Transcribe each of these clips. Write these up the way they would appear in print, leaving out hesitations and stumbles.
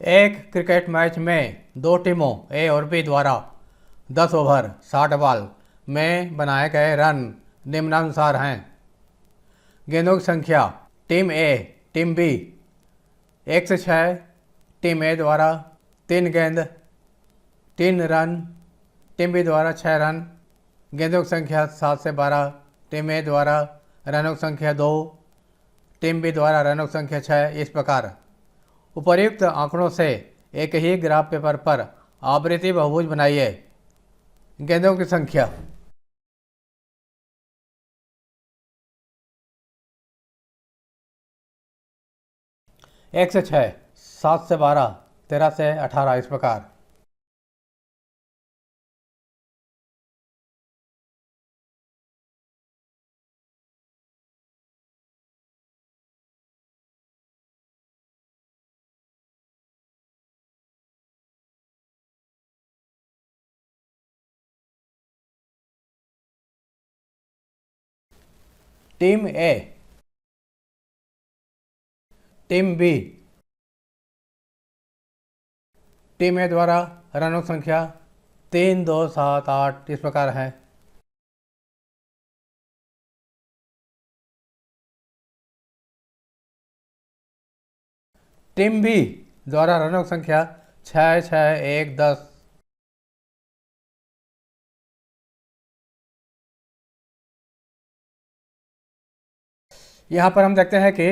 एक cricket match में दो टीमों ए और बी द्वारा 10 ओवर 60 बॉल में बनाए गए रन निम्नानुसार हैं। गेंदों की संख्या टीम ए टीम बी 1 से 6, टीम ए द्वारा 3 गेंद 3 रन, टीम बी द्वारा 6 रन। गेंदों की संख्या 7 से 12, टीम ए द्वारा रनों की संख्या 2, टीम बी द्वारा रनों की संख्या 6। इस प्रकार उपर्युक्त आंकड़ों से एक ही ग्राफ पेपर पर आवृत्ति बहुभुज बनाइए। गेंदों की संख्या 1 से 6, 7 से 12, 13 से 18। इस प्रकार टीम ए टीम बी टीम ए द्वारा रनों की संख्या 3, 2, 7, 8 इस प्रकार है। टीम बी द्वारा रनों की संख्या 6, 6, 1, 10। यहाँ पर हम देखते हैं कि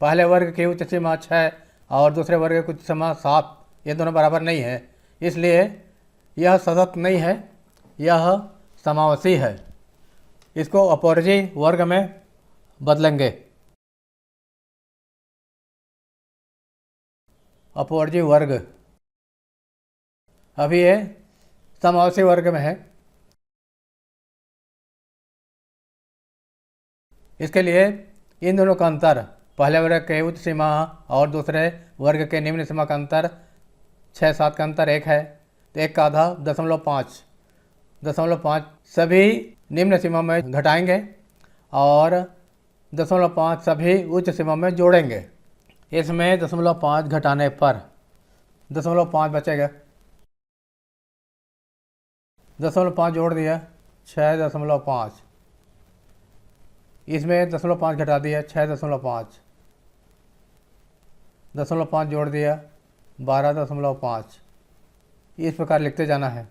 पहले वर्ग की उच्च सीमा 6 और दूसरे वर्ग की उच्च सीमा 7, ये दोनों बराबर नहीं है, इसलिए यह सतत नहीं है, यह समावसी है। इसको अपवर्जी वर्ग में बदलेंगे। अपवर्जी वर्ग अभी ये समावसी वर्ग में है। इसके लिए इन दोनों का अंतर, पहले वर्ग के उच्च सीमा और दूसरे वर्ग के निम्न सीमा का अंतर 6, 7 का अंतर 1 है, तो 1 का आधा 0.5 सभी निम्न सीमा में घटाएंगे और 0.5 सभी उच्च सीमा में जोड़ेंगे। इसमें 0.5 घटाने पर 0.5 बचेगा। 0.5 जोड़ दिया 6.5, इसमें 0.5 घटा दिया 6.5, 0.5 जोड़ दिया 12.5। इस प्रकार लिखते जाना है।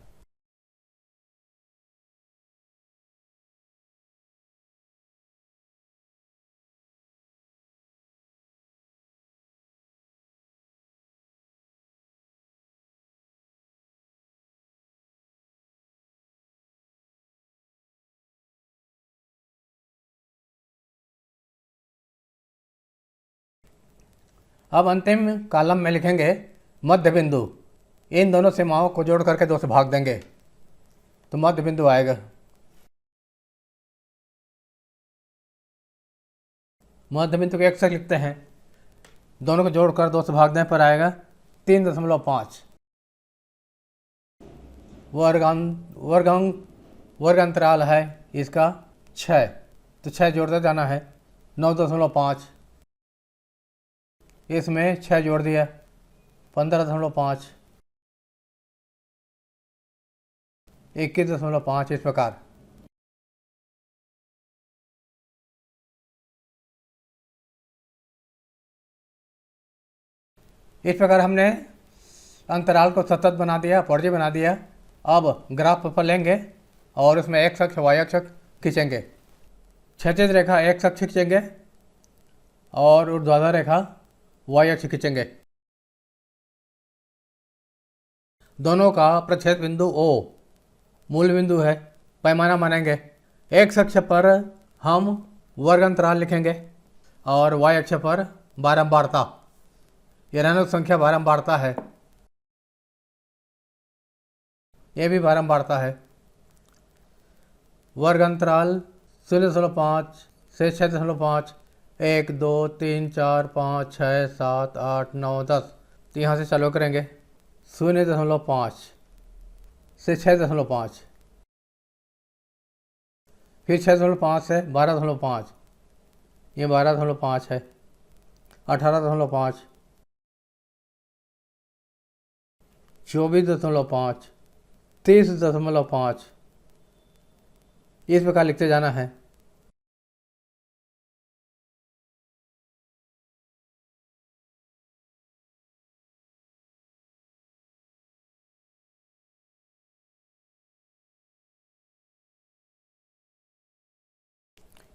अब अंतिम कॉलम में लिखेंगे मध्य बिंदु। इन दोनों सीमाओं को जोड़ करके 2 से भाग देंगे तो मध्य बिंदु आएगा। मध्य बिंदु को 1 से लिखते हैं, दोनों को जोड़कर 2 से भाग देने पर आएगा 3.5। वर्ग अंतराल है इसका 6, तो 6 जोड़ते जाना है 9.5। इसमें 6 जोड़ दिया 15.5, 21.5। इस प्रकार हमने अंतराल को सतत बना दिया, अपवर्जी बना दिया। अब ग्राफ पर लेंगे और उसमें x अक्ष y अक्ष खींचेंगे। क्षैतिज रेखा x अक्ष खींचेंगे और ऊर्ध्वाधर रेखा y अक्ष खींचेंगे। दोनों का प्रच्छेद बिंदु O मूल बिंदु है, पैमाना मानेंगे। x अक्ष पर हम वर्ग अंतराल लिखेंगे और y अक्ष पर बारंबारता, ये रनों की संख्या बारंबारता है, ये भी बारंबारता है। वर्ग अंतराल 0.5 से 6.5, 1, 2, 3, 4, 5, 6, 7, 8, 9, 10। तो यहाँ से चालू करेंगे 0.5 से 6.5, फिर 6.5 से 12.5, ये 12.5 है, 18.5, 24.5, 30.5, इस प्रकार लिखते जाना है।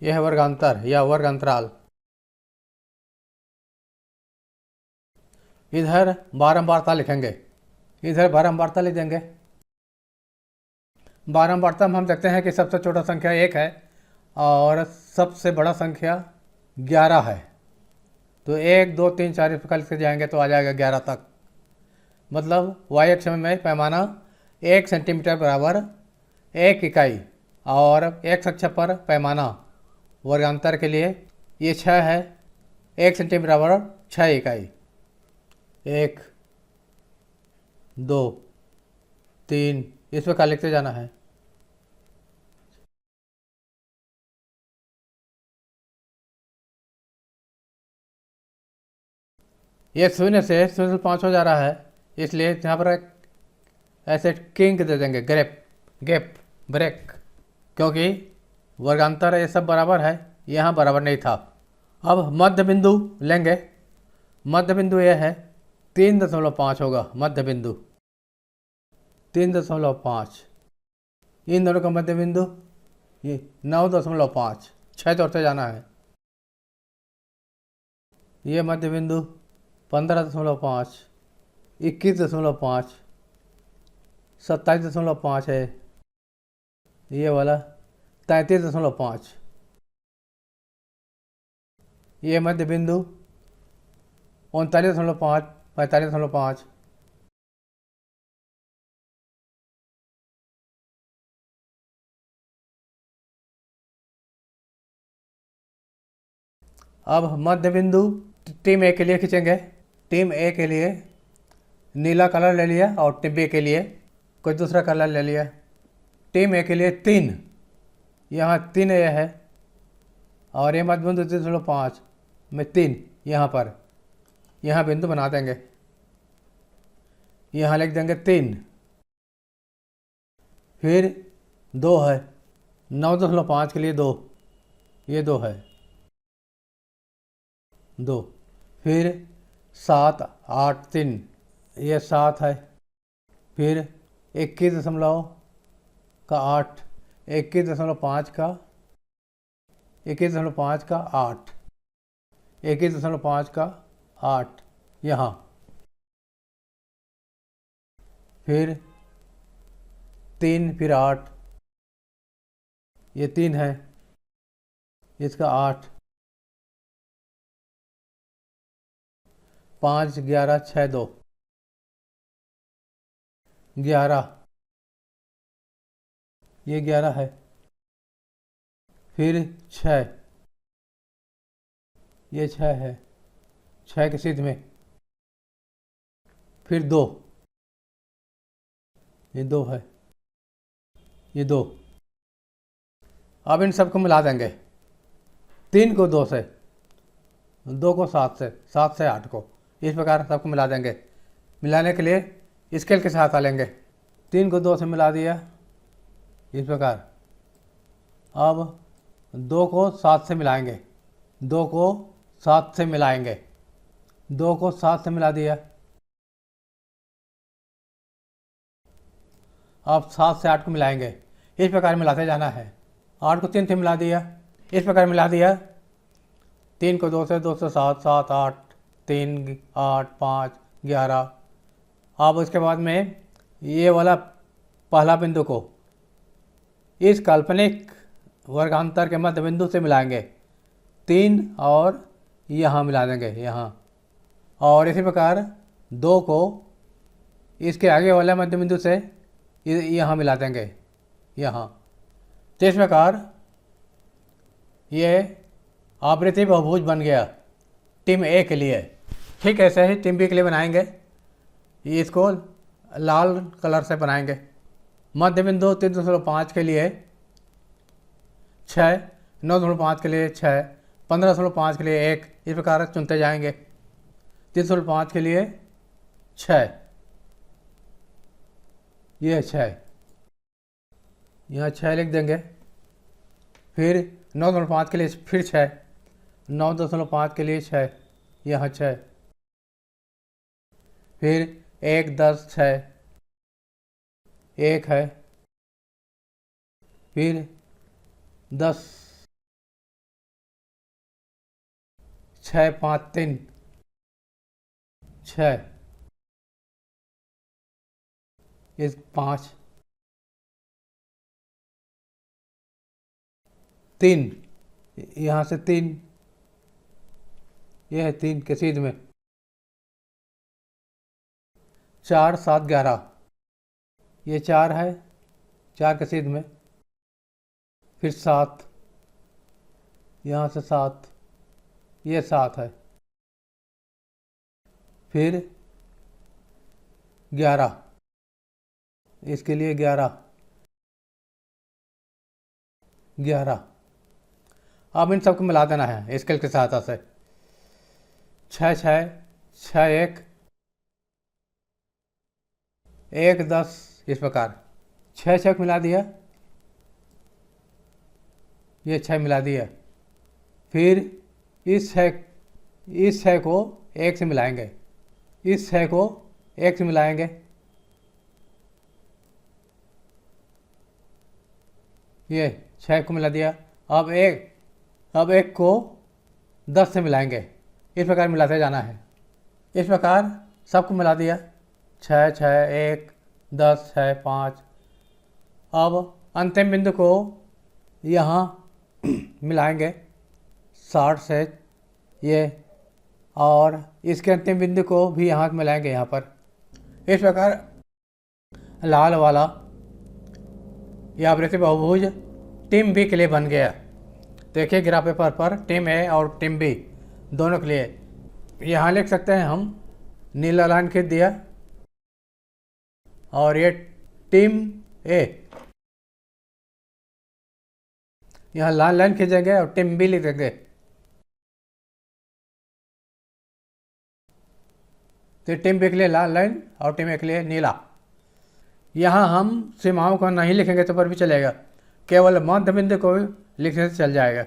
यह है वर्गांतर या वर्ग अंतराल। इधर बारंबारता लिखेंगे, इधर बारंबारता लिख देंगे। बारंबारता में हम देखते हैं कि सबसे छोटा संख्या 1 है और सबसे बड़ा संख्या 11 है। तो 1, 2, 3, 4 इस प्रकार लिखते जाएंगे तो आ जाएगा 11 तक। मतलब y अक्ष में पैमाना 1 सेंटीमीटर बराबर 1 इकाई और x अक्ष पर पैमाना वर्गांतर के लिए ये 6 है, 1 सेंटीमीटर बराबर 6 इकाई। 1, 2, 3 इस प्रकार लिखते जाना है। ये 0 से 0.5 हो जा रहा है, इसलिए यहाँ पर ऐसे किंक दे देंगे, गैप ब्रेक, क्योंकि वर्गांतर ये सब बराबर है, यहाँ बराबर नहीं था। अब मध्य बिंदु लेंगे। मध्य बिंदु ये है 3.5 होगा मध्य बिंदु, 3.5। इन दोनों का मध्य बिंदु ये 9.5, 6 जोड़ते जाना है। ये मध्य बिंदु 15.5, 21.5, 27.5 है। ये वाला 33.5। ये मध्य बिंदु 39.5, 45.5। अब मध्य बिंदु टीम ए के लिए खींचेंगे। टीम ए के लिए नीला कलर ले लिया और टीम बी के लिए कोई दूसरा कलर ले लिया। टीम ए के लिए 3, यहाँ 3 ए है और ये मध्य बिंदु 3.5 में 3 यहाँ पर, यहाँ बिंदु बना देंगे। यहाँ लिख देंगे 3, फिर 2 है, 9.5 के लिए 2, ये 2 है, 2, फिर 7, 8, 3 ये 7 है, फिर 21.8, 21.5 का 21.5 का 8, 21.5 का 8 यहाँ, फिर 3, फिर 8, ये 3 है, इसका 8, 5, 11, 6, 2, 11, ये 11 है, फिर 6, ये 6 है, 6 के सीध में, फिर 2, ये 2 है, ये 2। अब इन सबको मिला देंगे। 3 को 2 से, 2 को 7 से, 7 से 8 को, इस प्रकार सबको मिला देंगे। मिलाने के लिए स्केल के सहायता लेंगे। 3 को 2 से मिला दिया इस प्रकार। अब 2 को 7 से मिलाएंगे, 2 को 7 से मिलाएंगे, 2 को 7 से मिला दिया। अब 7 से 8 को मिलाएंगे, इस प्रकार मिलाते जाना है। 8 को 3 से मिला दिया, इस प्रकार मिला दिया। 3 को 2 से, 2 से 7, 7, 8, 3, 8, 5, 11। अब उसके बाद में ये वाला पहला बिंदु को इस काल्पनिक वर्गांतर के मध्य बिंदु से मिलाएंगे। 3 और यहाँ मिला देंगे यहाँ, और इसी प्रकार 2 को इसके आगे वाले मध्य बिंदु से यहाँ मिला देंगे यहाँ। तो इस प्रकार ये आवृत्ति बहुभुज बन गया टीम ए के लिए। ठीक ऐसे ही टीम बी के लिए बनाएंगे। इसको लाल कलर से बनाएंगे। मध्य बिंदु 3.5 के लिए 6, 9.5 के लिए 6, 15.5 के लिए 1, इस प्रकार चुनते जाएंगे। 3.5 के लिए 6, ये 6, यहाँ 6 लिख देंगे। फिर 9.5 के लिए फिर 6, 9.5 के लिए 6, यहाँ 6। फिर 1, 10, 6, 1 है। फिर 10, 6, 5, 3, 6, इस 5, 3, यहाँ से 3, ये है 3 के सीध में। 4, 7, 11, ये 4 है, 4 के सीध में। फिर 7, यहाँ से 7, ये 7 है। फिर 11, इसके लिए 11, 11। अब इन सबको मिला देना है स्केल की सहायता से। 6, 6, 6, 1, 1, 10, इस प्रकार 6, 6 मिला दिया, ये 6 मिला दिया। फिर इस 6 को 1 से मिलाएंगे, इस 6 को 1 से मिलाएंगे, ये 6 को मिला दिया। अब 1 को 10 से मिलाएंगे, इस प्रकार मिलाते जाना है। इस प्रकार सबको मिला दिया, 6, 6, 1, 10, 6, 5। अब अंतिम बिंदु को यहाँ मिलाएंगे 60 से ये, और इसके अंतिम बिंदु को भी यहाँ मिलाएंगे यहाँ पर। इस प्रकार लाल वाला यह आवृत्ति बहुभुज टीम बी के लिए बन गया। देखिए ग्राफ पेपर पर टीम ए और टीम बी दोनों के लिए यहाँ लिख सकते हैं हम, नीला लाइन खींच दिया, और ये टीम ए, यहाँ लाल लाइन खींचेंगे और टीम बी लिख देंगे। तो टीम बी के लिए लाल लाइन और टीम ए के लिए नीला। यहाँ हम सीमाओं को नहीं लिखेंगे तो पर भी चलेगा, केवल मध्य बिंदु को लिखने से चल जाएगा।